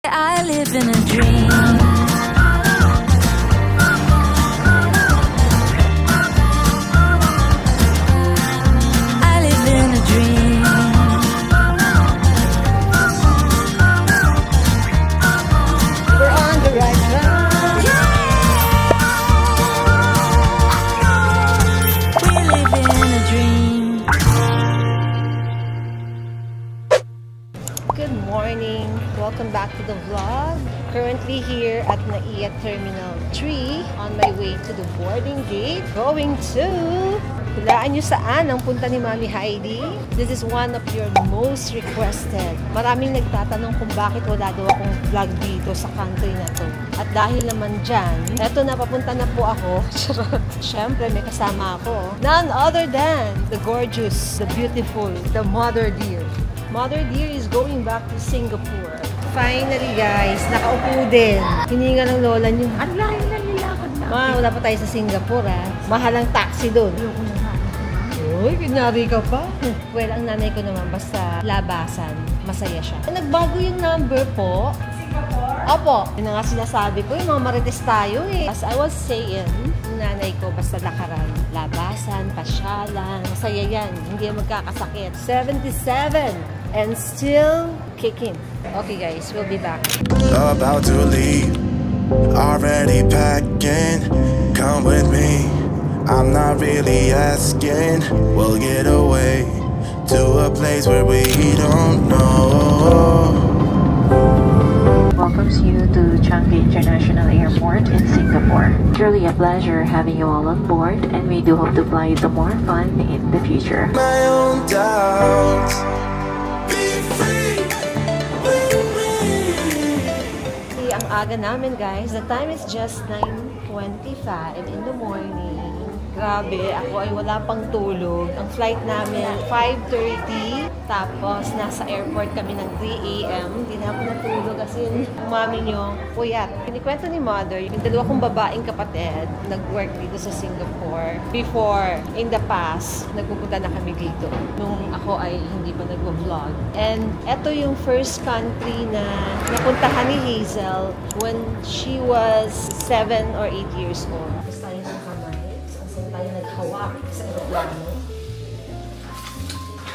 I live in a dream. I live in a dream. We're on the right track. We live in a dream. Good morning. Welcome back to the vlog. Currently here at NAIA Terminal 3 on my way to the boarding gate. Going to... Hulaan nyo saan ang punta ni Mami Heidi? This is one of your most requested. Maraming nagtatanong kung bakit wala daw akong vlog dito sa country na to. At dahil naman dyan, eto na, papunta na po ako. Siyempre, may kasama ako. None other than the gorgeous, the beautiful, the mother dear. Mother dear is going back to Singapore. Finally guys, nakaupo din. Hininga ng lola niyo. Ang laki na nilakad na. Wala pa tayo sa Singapore ha. Mahal ang taxi doon. Uy, kinari ka pa. Well, ang nanay ko naman basta labasan. Masaya siya. Nagbago yung number po. Singapore? Opo. Yun na nga sinasabi ko, yung mga marites tayo eh. As I was saying, yung nanay ko basta lakaran. Labasan, pasyalan. Masaya yan. Hindi yan magkakasakit. 77 and still kicking. Okay guys, we'll be back. About to leave, already packing. Come with me, I'm not really asking. We'll get away to a place where we don't know. Welcomes you to Changi International Airport in Singapore. Truly a pleasure having you all on board, and we do hope to fly you to more fun in the future. My own doubts. Be free with me. Ang aga namin guys, the time is just 9:25 in the morning. Grabe, ako ay wala pang tulog. Ang flight namin 5:30, tapos nasa airport kami ng 3 AM. Hindi na ako natulog kasi yung mami nyo, puyat. Kinikwento ni mother, yung dalawa kong babaeng kapatid, nag-work dito sa Singapore. Before, in the past, nagpupunta na kami dito. Nung ako ay hindi pa nag-vlog. And eto yung first country na napuntahan ni Hazel when she was 7 or 8 years old. Tapos tayo ng kamay. Saan tayo naghawak sa aeroplano.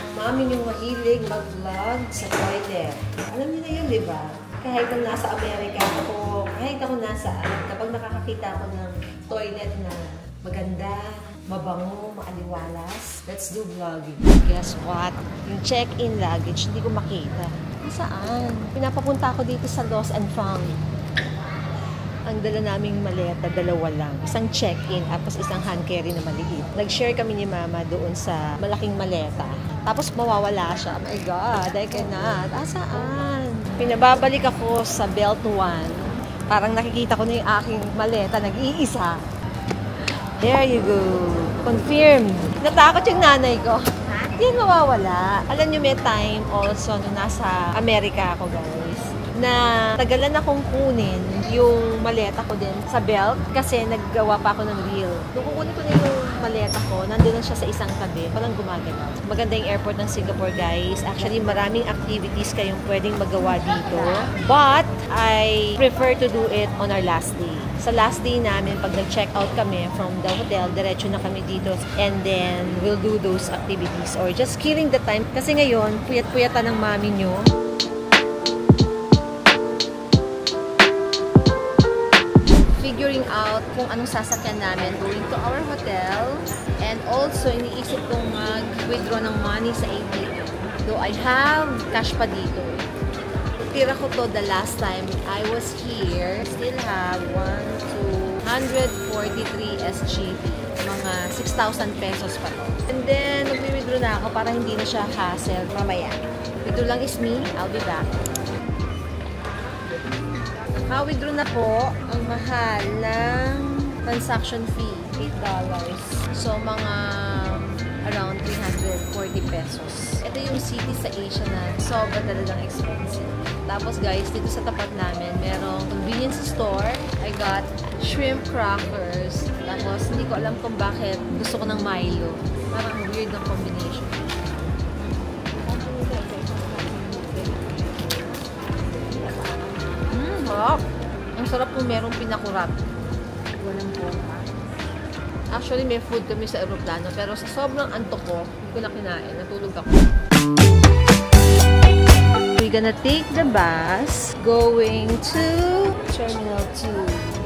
Ang mami niyong mahilig mag-vlog sa toilet. Alam niyo na yun, di ba? Kahit kung nasa Amerika ako, kahit ako nasaan, kapag nakakakita ako ng toilet na maganda, mabango, maaliwalas, let's do vlogging. Guess what? Yung check-in luggage, hindi ko makita. Saan? Pinapapunta ako dito sa Lost and Found. Ang dala naming maleta, dalawa lang. Isang check-in, tapos isang hand carry na maliit. Nag-share kami ni Mama doon sa malaking maleta. Tapos mawawala siya. Oh my God, I cannot. Saan? Pinababalik ako sa Belt 1. Parang nakikita ko na yung aking maleta, nag-iisa. There you go. Confirmed. Natakot yung nanay ko. Yan mawawala. Alam niyo, may time also nung nasa Amerika ako, guys, na tagalan akong kunin yung maleta ko din sa belt kasi naggawa pa ako ng reel. Nung kukunin ko na yung maleta ko, nandun na siya sa isang tabi, parang gumagalaw. Maganda yung airport ng Singapore, guys. Actually, maraming activities kayong pwedeng magawa dito. But, I prefer to do it on our last day. Sa last day namin, pag nag-check out kami from the hotel, diretso na kami dito. And then, we'll do those activities. Or just killing the time. Kasi ngayon, puyat-puyatan ng mami nyo. Figuring out kung anong sasakyan namin going to our hotel. And also, iniisip kong mag-withdraw ng money sa ATM. Though I have cash pa dito. Tira ko to the last time I was here. Still have 143 SGD. Mga 6,000 pesos pa to. And then, nag-withdraw na ako para hindi na siya hassle mamaya. Withdraw lang is me. I'll be back. Withdraw na po. Ang mahal ng transaction fee, $8. So, mga around 340 pesos. Ito yung city sa Asia na sobra talagang expensive. Tapos guys, dito sa tapat namin, merong convenience store. I got shrimp crackers. Tapos, hindi ko alam kung bakit gusto ko ng Milo. Parang weird na combination. sarap. Ang sarap kung merong pinakurat. Walang pompa. Actually, may food kami sa aeroplano, pero sa sobrang antok ko, hindi ko na kinain. Natulog ako. We're gonna take the bus going to Terminal 2.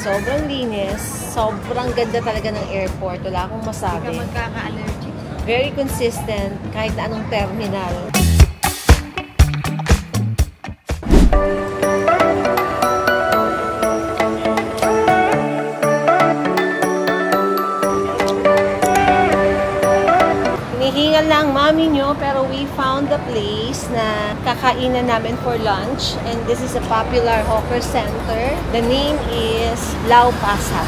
Sobrang linis. Sobrang ganda talaga ng airport. Wala akong masabi. Hindi ka magkaka-allergic. Very consistent kahit na anong terminal. Hinihingal lang mami nyo, pero we found the place na kakainan namin for lunch. And this is a popular hawker center. The name is Lau Pasat.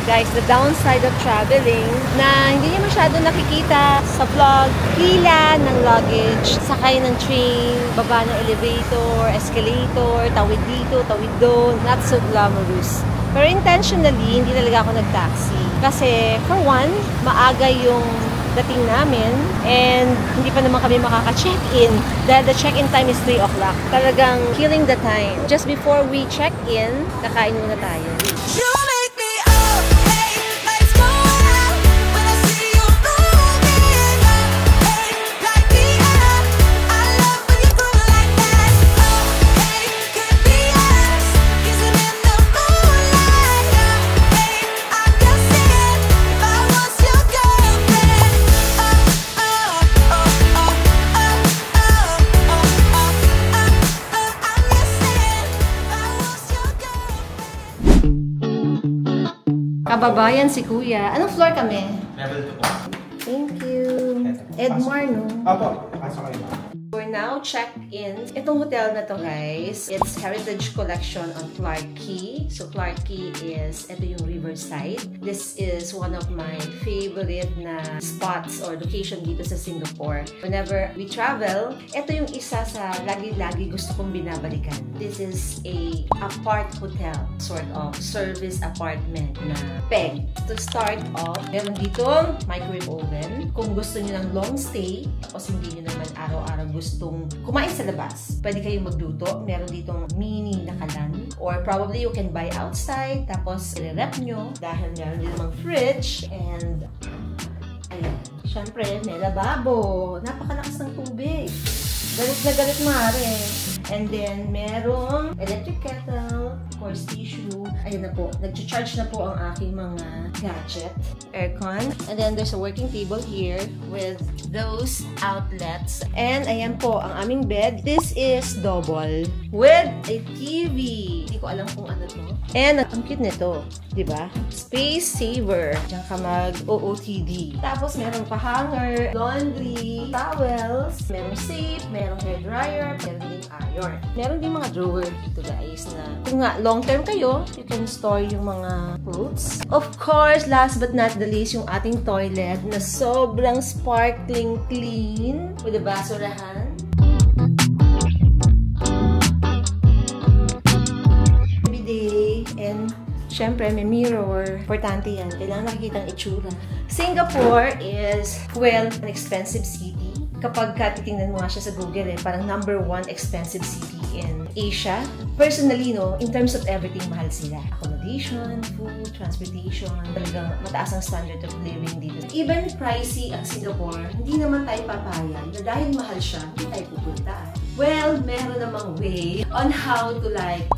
Guys, the downside of traveling na hindi niyo masyado nakikita sa vlog, pila ng luggage, sakay ng train, baba ng elevator, escalator, tawid dito, tawid doon. Not so glamorous. Pero intentionally, hindi talaga ako nag-taxi. Kasi, for one, maaga yung dating namin and hindi pa naman kami makaka-check-in. Dahil the check-in time is 3 o'clock. Talagang killing the time. Just before we check-in, kakain muna tayo. Kababayan si Kuya. Anong floor kami? Level 2 po. Thank you. Edmar, no? Opo, pasok kayo. We're now checked in. Itong hotel na to, guys, it's Heritage Collection on Clarke Quay. So, Clarke Quay is, ito yung Riverside. This is one of my favorite na spots or location dito sa Singapore. Whenever we travel, ito yung isa sa lagi-lagi gusto kong binabalikan. This is a apart hotel, sort of service apartment na peg. To start off, meron dito microwave oven. Kung gusto niyo ng long stay, tapos hindi niyo naman araw-araw gustong kumain sa labas, pwede kayong magluto. Meron ditong mini na kalan. Or probably you can buy outside, tapos i-rep nyo dahil meron din namang fridge. And, ayan, syempre, may lababo. Napakalakas ng tubig. Galit na galit maaari. And then, merong electric kettle, of course, tissue. Ayun na po. Nag-charge na po ang aking mga gadget. Aircon. And then, there's a working table here with those outlets. And, ayan po, ang aming bed. This is double with a TV. Hindi ko alam kung ano to. And, ang cute nito. Diba? Space saver. Diyan ka mag-OOTD. Tapos, merong pa-hanger, laundry, towels, merong safe, merong hair dryer, meron din iron. Meron din mga drawer dito, guys, na kung nga long term kayo, you can store yung mga clothes. Of course, last but not the least, yung ating toilet na sobrang sparkling clean with a basurahan. Everyday. And syempre, may mirror. Importante yan. Kailangan nakikita ang itsura. Singapore is, well, an expensive city. Kapag titingnan mo nga siya sa Google, parang #1 expensive city in Asia. Personally, no, in terms of everything, mahal sila. Accommodation, food, transportation, talagang mataas ang standard of living dito. Even pricey ang Singapore, hindi naman tayo papayag na dahil mahal siya, hindi tayo pupunta. Well, meron namang way on how to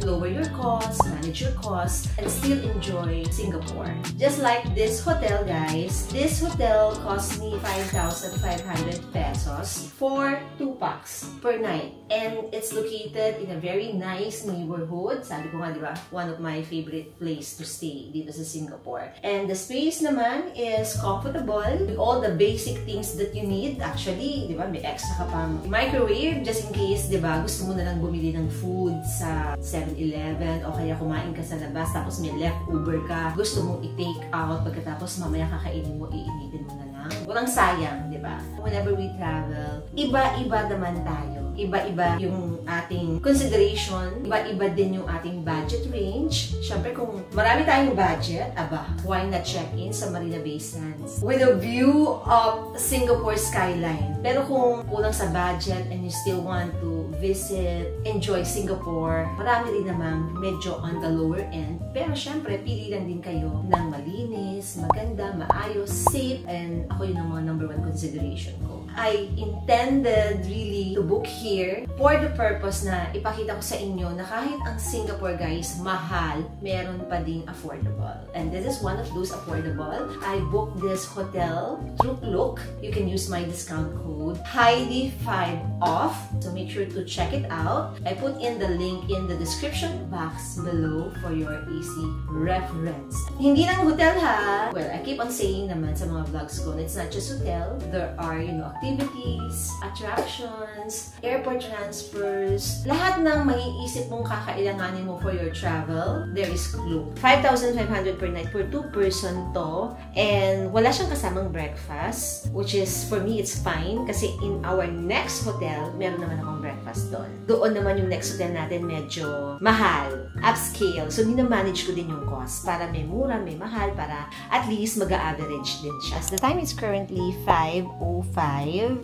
lower your costs, manage your costs, and still enjoy Singapore. Just like this hotel, guys. This hotel cost me 5,500 pesos for 2 packs per night. And it's located in a very nice neighborhood. Sabi ko nga, di ba, one of my favorite place to stay dito sa Singapore. And the space naman is comfortable with all the basic things that you need. Actually, di ba, may extra ka pang microwave just in case, di ba, gusto mo na lang bumili ng food sa 7-Eleven o kaya kumain ka sa labas tapos may leftover ka. Gusto mong i-take out pagkatapos mamaya kakainin mo, iinitin mo na lang. Walang sayang, di ba? Whenever we travel, iba-iba naman tayo. Iba-iba yung ating consideration, iba-iba din yung ating budget range. Siyempre, kung marami tayong budget, why not check in sa Marina Bay Sands with a view of Singapore skyline? Pero kung kulang sa budget and you still want to visit, enjoy Singapore, marami rin namang medyo on the lower end. Pero siyempre, pili lang din kayo ng malinis, maganda, maayos, safe, and ako yun ang mga number 1 consideration ko. I intended really to book here for the purpose na ipakita ko sa inyo na kahit ang Singapore, guys, mahal, meron pa ding affordable. And this is one of those affordable. I booked this hotel through Klook. You can use my discount code Heidi5OFF. So make sure to check it out. I put in the link in the description box below for your easy reference. Hindi lang hotel ha. Well, I keep on saying naman sa mga vlogs ko, it's not just hotel. There are, activities, attractions, airport transfers, lahat ng maiisip mong kakailanganin mo for your travel, there is Klook. 5,500 per night for 2 person to, and wala siyang kasamang breakfast, which is, for me, it's fine, kasi in our next hotel, meron naman akong breakfast doon. Doon naman yung next hotel natin medyo mahal, upscale, so minamanage ko din yung cost, para may mura, may mahal, para at least mag-a-average din siya. The time is currently 5:05,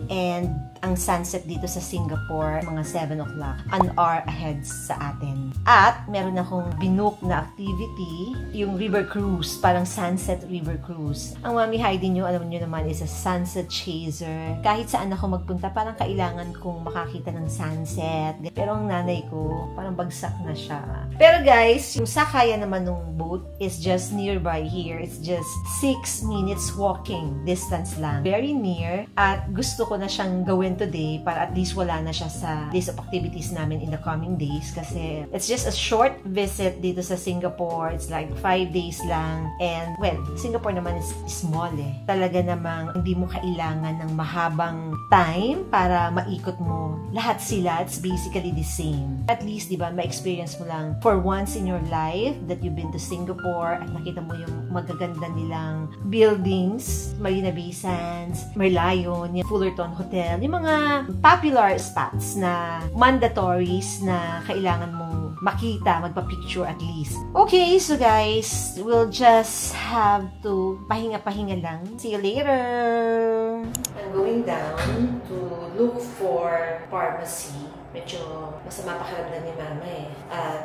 and ang sunset dito sa Singapore, mga 7 o'clock, an hour ahead sa atin. At meron akong binook na activity, yung river cruise, parang sunset river cruise. Ang Mami Heidi nyo, alam nyo naman, is a sunset chaser. Kahit saan ako magpunta, parang kailangan kong makakita ng sunset. Pero ang nanay ko, parang bagsak na siya. Pero guys, yung sakayan naman ng boat is just nearby here. It's just 6 minutes walking distance lang. Very near. At gusto ko na siyang gawin today para at least wala na siya sa list of activities namin in the coming days kasi it's just a short visit dito sa Singapore. It's like 5 days lang, and well, Singapore naman is small eh. Talaga namang hindi mo kailangan ng mahabang time para maikot mo. Lahat sila, it's basically the same. At least, di ba, ma-experience mo lang for once in your life that you've been to Singapore at nakita mo yung magaganda nilang buildings, Marina Bay Sands, Merlion, yung Fullerton Hotel, yung mga popular spots na mandatories na kailangan mong makita, magpa-picture at least. Okay, so guys, we'll just have to pahinga-pahinga lang. See you later! I'm going down to look for pharmacy. Medyo masama pakiramdam ni Mama eh.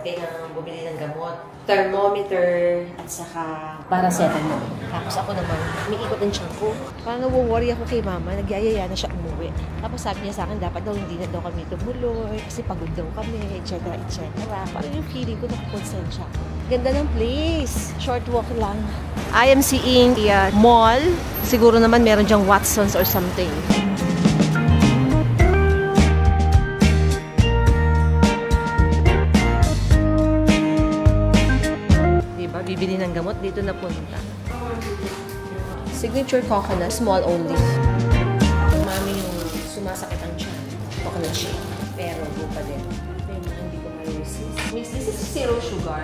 Kailangan bumili ng gamot, thermometer, at saka paracetamol. Tapos ako naman, umiikot ang tiyan ko. Parang nawo-worry ako kay Mama, nagyayaya na siya umuwi. Tapos sabi niya sa akin, dapat daw hindi na daw kami tumuloy, kasi pagod daw kami, etc. etc. Parang yung feeling ko, nakakonsensya ako. Ganda ng place. Short walk lang. I am seeing a mall. Siguro naman meron dyang Watsons or something. Bibili ng gamot, dito na punta. Signature coconut, small only. Mami yung sumasakit ang tiyan. Coconut shake. Pero bupa din. Pero hindi ko ma-resist. Miss, this is 0 sugar.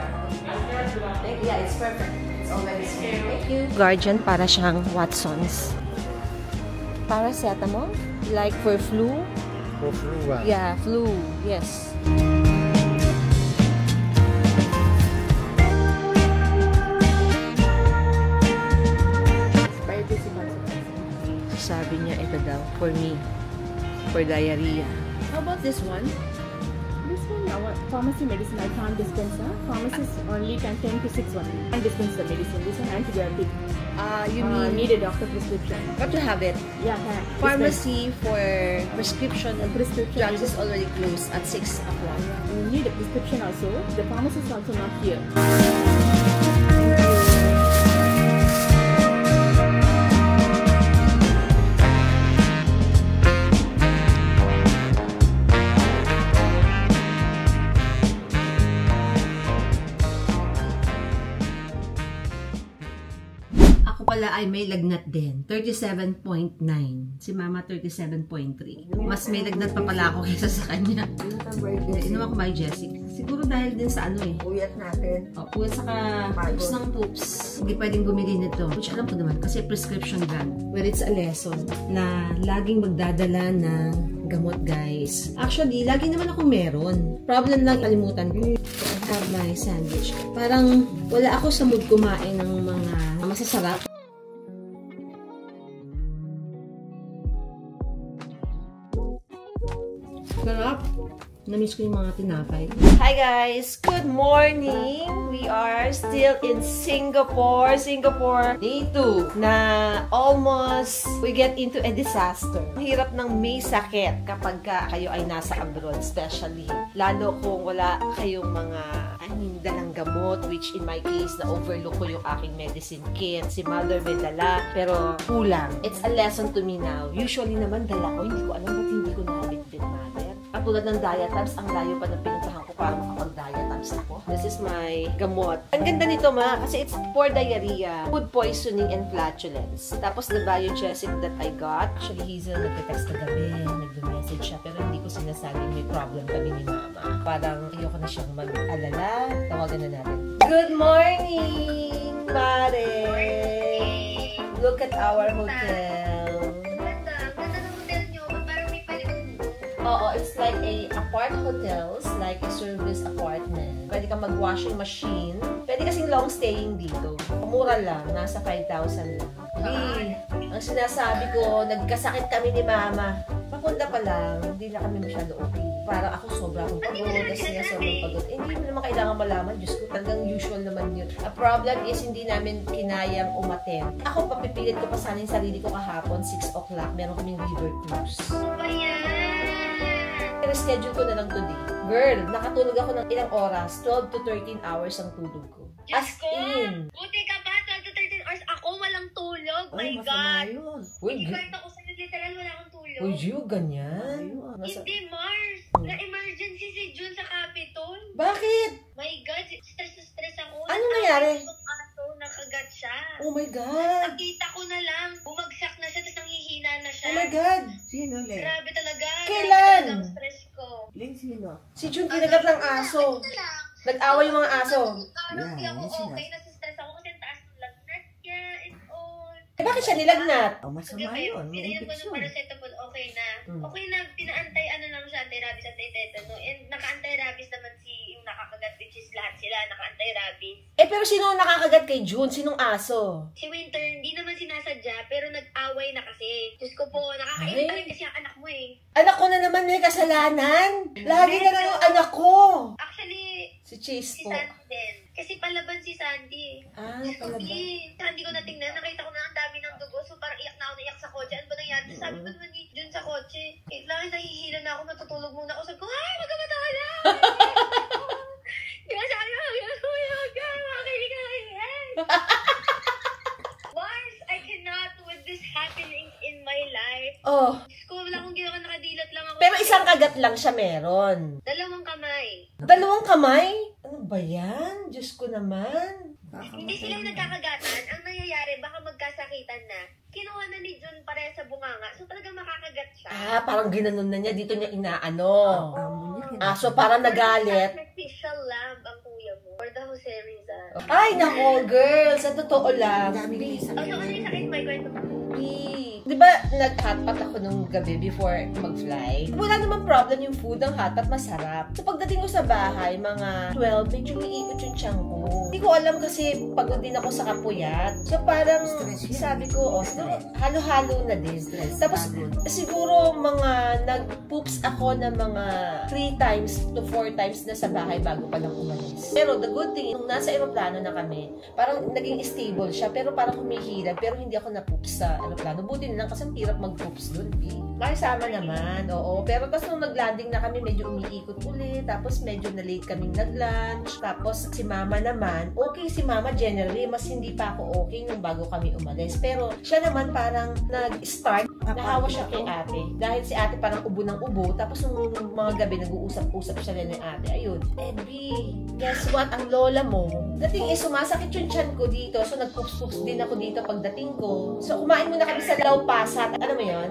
Yeah, it's perfect. It's already sweet. Thank you. Guardian, para siyang Watsons. Paracetamol? Like for flu? For flu, Yeah, flu. Yes. Sabi niya, ito daw, for me, for diarrhea. How about this one? This one, our pharmacy medicine, I can't dispense. Pharmacist only can 10 to 6 only. I can't dispense the medicine. This one antibiotic. You mean need a doctor prescription. got to have it. Yeah, can. Pharmacy for prescription and Prescription drugs is already closed at 6 o'clock. You need a prescription also. The pharmacist is also not here. pala ay may lagnat din. 37.9. Si Mama 37.3. Mas may lagnat pa pala ako kaysa sa kanya. Inuwa ko by Jessie. Siguro dahil din sa ano eh. Puyat natin. Puyat saka poops ng poops. Hindi pwedeng bumili nito. Which alam ko naman kasi prescription brand. Where it's a lesson na laging magdadala ng gamot, guys. Actually, lagi naman ako meron. Problem lang, kalimutan ko. I have my sandwich. Parang wala ako sa mood kumain ng mga masasarap. Sarap. Namiss ko yung mga tinapay. Hi guys! Good morning! We are still in Singapore. Day 2 na almost we get into a disaster. Mahirap ng may sakit kapag kayo ay nasa abroad, especially. Lalo kung wala kayong mga dalang gamot, which in my case, na-overlook ko yung aking medicine kit. Si mother may dala, pero kulang. It's a lesson to me now. Usually naman dala ko, hindi ko alam ba't hindi ko nabit-bit, mother. Katulad ng diatabs, ang layo pa ng pinuntahan ko para makapag-diatabs ako. This is my gamot. Ang ganda nito, ma, kasi it's for diarrhea, food poisoning, and flatulence. Tapos the Biogesic that I got, actually, Hazel nagte-text kagabi, nagme-message siya, pero hindi ko sinasabing may problem kami ni Mama. Parang ayoko na siyang mag-alala. Tawagan na natin. Good morning, Mare! Look at our hotel. Ganda ng hotel nyo. Parang may palibot. Oo, it's like a apart hotels, like a service apartment. Pwede kang mag-washing machine. Pwede kasing long staying dito. Mura lang, nasa 5,000 lang. Ang sinasabi ko, nagkasakit kami ni Mama. Papunta pa lang, hindi na kami masyado okay. Parang ako sobrang pagod, kasi nga sobrang pagod. Hindi mo naman kailangan malaman, Diyos ko, talagang usual naman yun. A problem is, hindi namin kinayang umattend. Ako, papipilit ko pa sana yung sarili ko kahapon, 6 o'clock, meron kaming river cruise. Schedule ko na lang today. Girl, nakatulog ako ng ilang oras, 12 to 13 hours ang tulog ko. As in. Buti ka ba? 12 to 13 hours. Ako walang tulog. My God. Uy, Hindi ako sa literal wala akong tulog. Uy, you, ganyan? Hindi, Mars. Na-emergency si June sa Capitol. Bakit? My God, stress ako. Ano nangyari? Nakagat siya. Oh my God. Nakita ko na lang. Bumagsak na siya, tapos nanghihina na siya. Oh my God. Sino, Len? Grabe talaga. Kailan? Grabe ang stress ko. Len, sino? Si June kinagat ng aso. Nag-away yung mga aso. Parang hindi ako Yan, sinabi. okay. Nasa-stress ako kasi ang taas ng lagnat niya and all. Eh, bakit siya nilagnat? Oh, masama yun. May Pinainom ko ng infection. paracetamol, okay na. Okay na, pinaantay, ano lang siya, anti-rabies, anti-tetano. And naka-anti-rabies naman si yung nakakagat, which is lahat sila, naka-anti-rabies. Eh, pero sino ang nakakagat kay June? Sinong aso? Si Winter, hindi naman sinasadya, pero nag-away na kasi. Diyos ko po, nakakainita rin kasi ang anak mo eh. Anak ko na naman may kasalanan. Lagi na lang yung anak ko. Actually, Si Chase si po. Sandy din. Kasi palaban si Sandy. Ah, pala ba? Sandy ko natingnan, nakita ko na ang dami ng dugo, so parang iyak na ako, naiyak sa kotse. Ano ba nangyari? Sabi ko naman ni Jun sa kotse. Lang, nahihila na ako, matutulog muna ako. Sabi ko, ay, magkamata ka na! Di ba sabi ko, huwag ka, makinig ka yan. Mars, I cannot with this happening in my life. Oh, Ko, wala akong ginawa, nakadilat lang ako. pero isang kagat lang siya meron. Dalawang kamay. Dalawang kamay? Ano ba yan? Diyos ko naman. Hindi sila yung nagkakagatan. Ang nangyayari, baka magkasakitan na. Kinuha na ni Jun pareha sa bunganga. So talagang makakagat siya. Ah, parang ginanon na niya. Dito niya inaano. Amo niya. Ah, so parang nagalit. Sacrificial lamb ang kuya mo. For the Jose Rizal. Ay, nako, girl. Sa totoo lang. Ang dami So, ano yung sakit? May kwento pa. Di ba nag-hotpot ako nung gabi before mag-fly? Wala namang problem yung food ng hotpot, masarap. So pagdating ko sa bahay, mga 12, medyo umiikot yung tiyan ko. Hindi ko alam kasi pagod din ako sa kapuyat. So parang Stress yan. sabi ko, halo-halo na din. Tapos siguro mga nag-poops ako ng mga 3 times to 4 times na sa bahay bago pa lang umalis. Pero the good thing, nung nasa aeroplano na kami, parang naging stable siya, pero parang humihirap, pero hindi ako na-poops sa aeroplano. Buti na lang kasi ang hirap mag-poops doon, Kasama naman, oo. Pero tapos nung nag-landing na kami, medyo umiikot ulit. Tapos medyo na-late kaming nag-lunch. Tapos si Mama naman, okay si Mama generally, mas hindi pa ako okay nung bago kami umalis. Pero siya naman parang nag-start nahawa siya kay ate. Dahil si ate parang ubo ng ubo, tapos nung mga gabi nag-uusap-usap siya rin ng ate. Ayun, Ebi, guess what? Ang lola mo. Dating sumasakit yung tiyan ko dito. So nag-poops-poops din ako dito pagdating ko. So kumain muna kami sa Lau Pasat. Ano mo yun?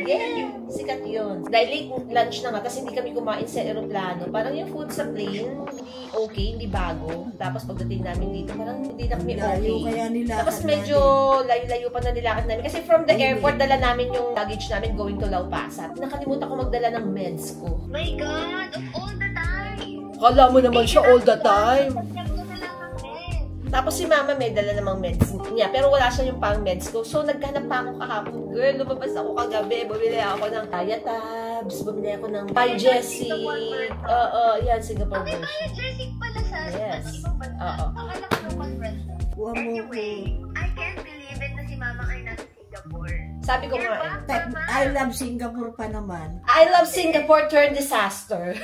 Yeah, sikat yun. Dahil late lunch na nga, tapos hindi kami kumain sa aeroplano. Parang yung food sa plane, hindi okay, hindi bago. Tapos pagdating namin dito, parang hindi na kami okay. Kaya nila. Tapos medyo layo-layo pa na nilakad namin. Kasi from the airport, dala namin yung luggage namin going to Lau Pasat. Nakalimutan ko magdala ng meds ko. My God, of all the time. Kala mo naman siya all the time. Sabi ko na lang ang meds. Tapos si mama may dala namang meds niya, pero wala siya yung pang meds ko. So naghanap pa ako kahapon. Girl, lumabas ako kagabi. Bumili ako ng Diatabs, bumili ako ng Pygesic. Yan, Singapore Okay, version. Pygesic pala sa Yes. ibang bansa. Oo. Akala ko ng conference. Anyway, I can't believe it na si Mama ay nasa Singapore. Sabi ko You're nga back, Mama. I love Singapore pa naman. I love Singapore turn disaster.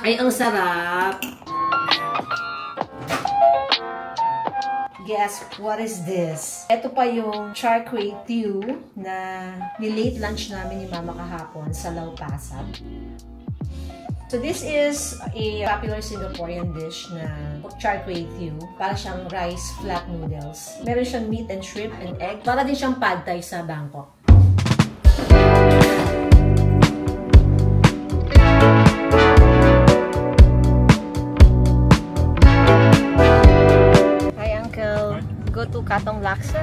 Ay, ang sarap. Guess what is this? Ito pa yung char kway teow na nilate lunch namin ni Mama kahapon sa Lau Pasat. So this is a popular Singaporean dish na char kway teow. Para siyang rice flat noodles. Meron siyang meat and shrimp and egg. Para din siyang pad thai sa Bangkok. Hi Uncle. Go to Katong Laksa.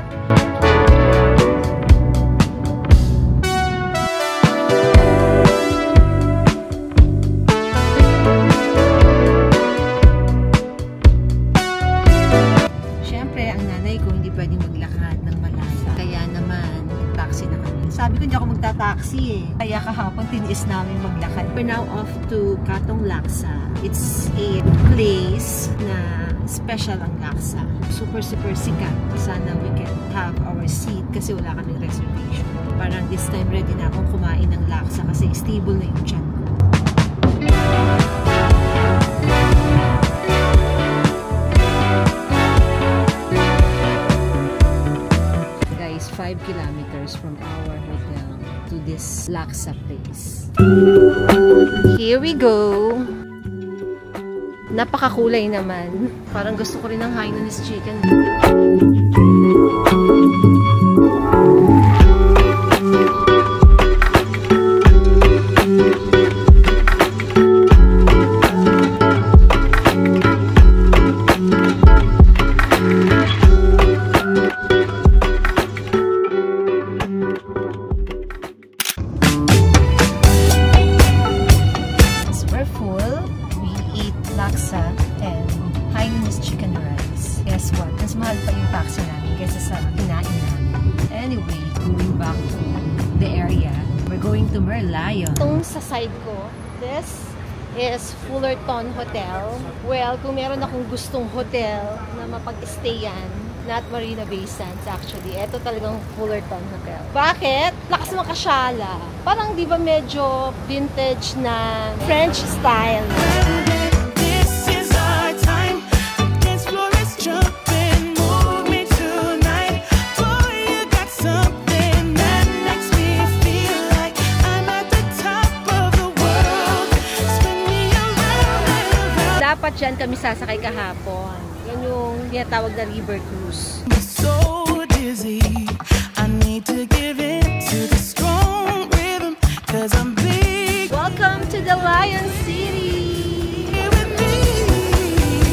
Siyempre, ang nanay ko hindi pwedeng maglakad ng malayo. Kaya naman, nag-taxi na kami. Sabi ko, hindi ako magta-taxi eh. Kaya kahapon, tiniis namin maglakad. We're now off to Katong Laksa. It's a place na special ang laksa. Super sikat. Sana we can have our seat kasi wala kaming reservation. Parang this time ready na akong kumain ng laksa kasi stable na yung tiyan ko. Guys, 5 kilometers from our hotel to this laksa place. Here we go! Napakakulay naman. Parang gusto ko rin ng Hainanese chicken. We're full. We eat laksa and Hainanese chicken rice. Guess what? Mas mahal pa yung taxi namin kaysa sa kinain namin. Anyway, going back to the area, we're going to Merlion. Itong sa side ko, this is Fullerton Hotel. Well, kung meron akong gustong hotel na mapag-stayan, not Marina Bay Sands actually. Ito talagang Fullerton Hotel. Bakit? Lakas makasyala. Parang di ba medyo vintage na French style. This is our time. Dance floor is jumping. Move me tonight. Boy, you got something that makes me feel like I'm at the top of the world. Spin me around and around. Dapat yan kami sasakay kahapon. Yan yung tinatawag na river cruise. I'm so dizzy. I need to give in to the strong rhythm. 'Cause I'm big. Welcome to the Lion City! Here with me.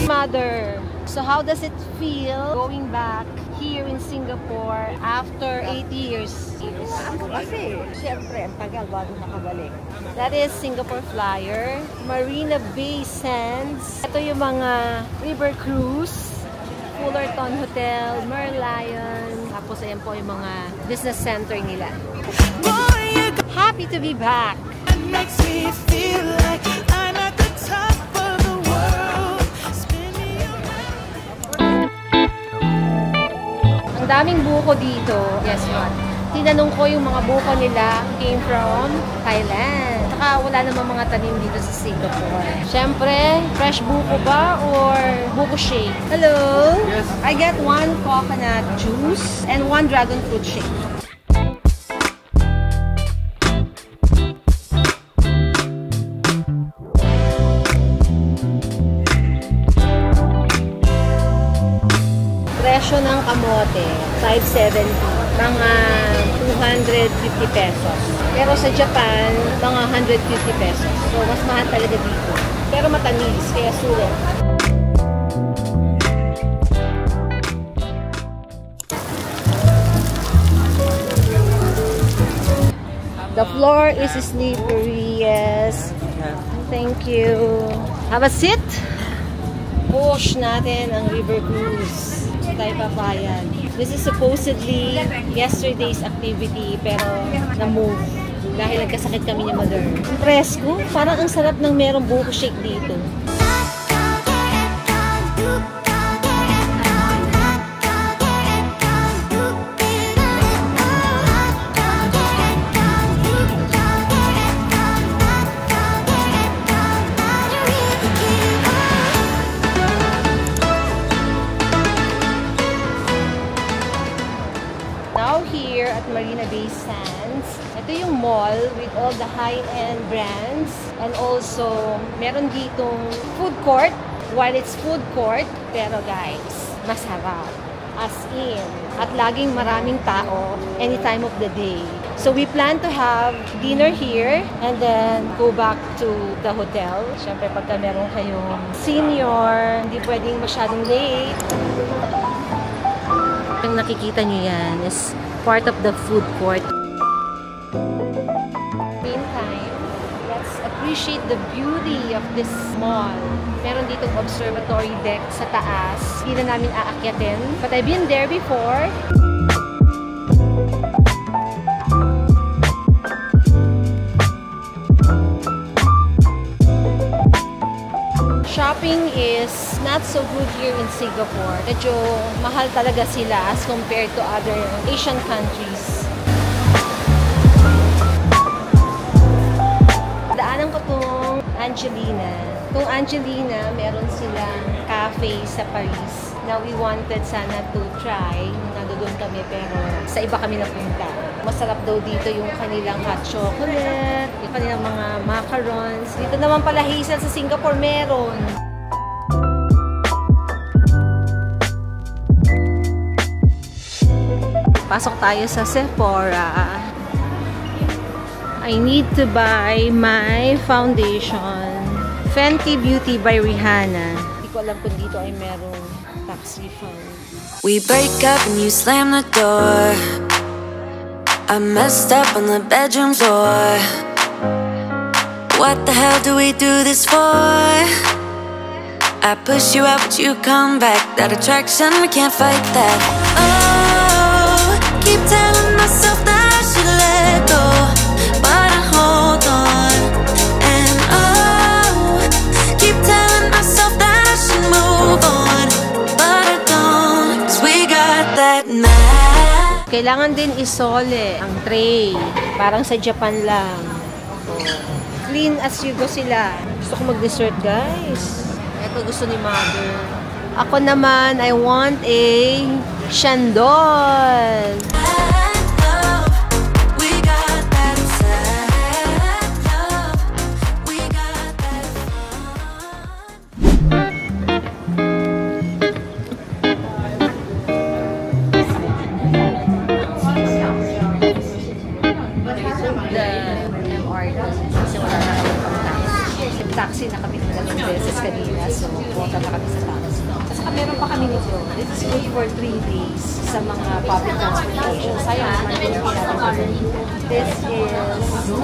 Mother, so how does it feel going back here in Singapore after 8 years? Kasi, siyempre, ang tagal bago nakabalik. That is Singapore Flyer, Marina Bay Sands. Ito yung mga river cruise, Fullerton Hotel, Merlion. Tapos ayan po yung mga business center nila. Boy, you got Happy to be back! that makes me feel like I'm at the top of the world. Spin me around. Ang daming buko dito. Guess what? Tinanong ko yung mga buko nila came from Thailand. Tsaka wala namang mga tanim dito sa Singapore. Siyempre, fresh buko ba or buko shake? Hello? Yes. I get 1 coconut juice and 1 dragon fruit shake. Presyo ng kamote, 570. Mga 250 pesos. Pero sa Japan, mga 150 pesos. So, mas mahal talaga dito. Pero matamis, kaya sulit. The floor is slippery, yes. Thank you. Have a seat. Push natin ang river cruise. So tayo papayag. This is supposedly yesterday's activity pero na-move dahil nagkasakit kami ni Mother. Presko, parang ang sarap ng merong buko shake dito. Here at Marina Bay Sands. Ito yung mall with all the high-end brands and also meron ditong food court. While it's food court, pero guys, masarap. As in, at laging maraming tao any time of the day. So we plan to have dinner here and then go back to the hotel. Siyempre pagka meron kayong senior, hindi pwedeng masyadong late. Ang nakikita nyo yan is part of the food court. Meantime, let's appreciate the beauty of this mall. Meron ditong observatory deck sa taas. Hindi na namin aakyatin. But I've been there before. Shopping is not so good here in Singapore. Medyo mahal talaga sila as compared to other Asian countries. Daanan ko tong Angelina. Tong Angelina, meron silang cafe sa Paris na we wanted sana to try nung nandoon kami pero sa iba kami napunta. Masarap daw dito yung kanilang hot chocolate, yung kanilang mga macarons. Dito naman pala Hazel sa Singapore meron. Pasok tayo sa Sephora. I need to buy my foundation. Fenty Beauty by Rihanna. Hindi ko alam kung dito ay merong tax refund. We break up and you slam the door. I messed up on the bedroom floor. What the hell do we do this for? I push you out but you come back. That attraction, we can't fight that. Oh, keep telling myself that I should let go, but I hold on. And oh, keep telling myself that I should move on, but I don't. 'Cause we got that magic. Kailangan din isole ang tray. Parang sa Japan lang. Clean as you go sila. Gusto ko mag-dessert, guys. Ito gusto ni Mother. Ako naman, I want a chandol. Taxi na kami ng 2 beses kanina, so pumunta na kami sa taxi. Kasi meron pa kami nito. This is good for 3 days sa mga public transportation. Sayang naman kung hindi natin kami. This is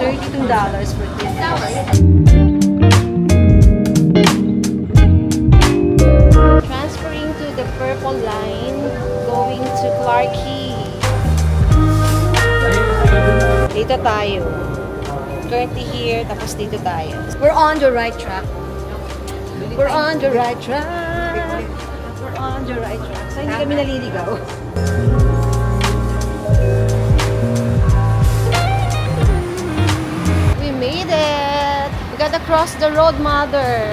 $32 for 3 days. Transferring to the Purple Line, going to Clarke Quay. Dito tayo. Currently here, tapos dito tayo. We're on the right track. We're on the right track. We're on the right track. So, hindi kami naliligaw. We made it! We gotta cross the road, mother.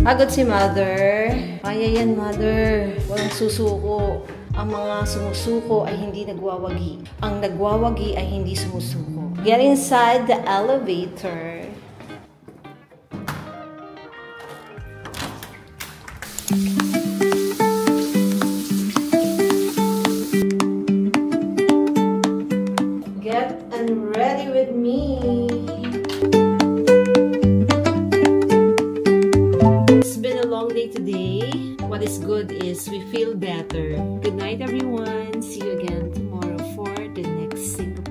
Pagod si mother. Kaya yan, mother. Walang susuko. Ang mga sumusuko ay hindi nagwawagi. Ang nagwawagi ay hindi sumusuko. Get inside the elevator. Get and ready with me. It's been a long day today. What is good is we feel better. Good night, everyone. See you again tomorrow for the next Singapore.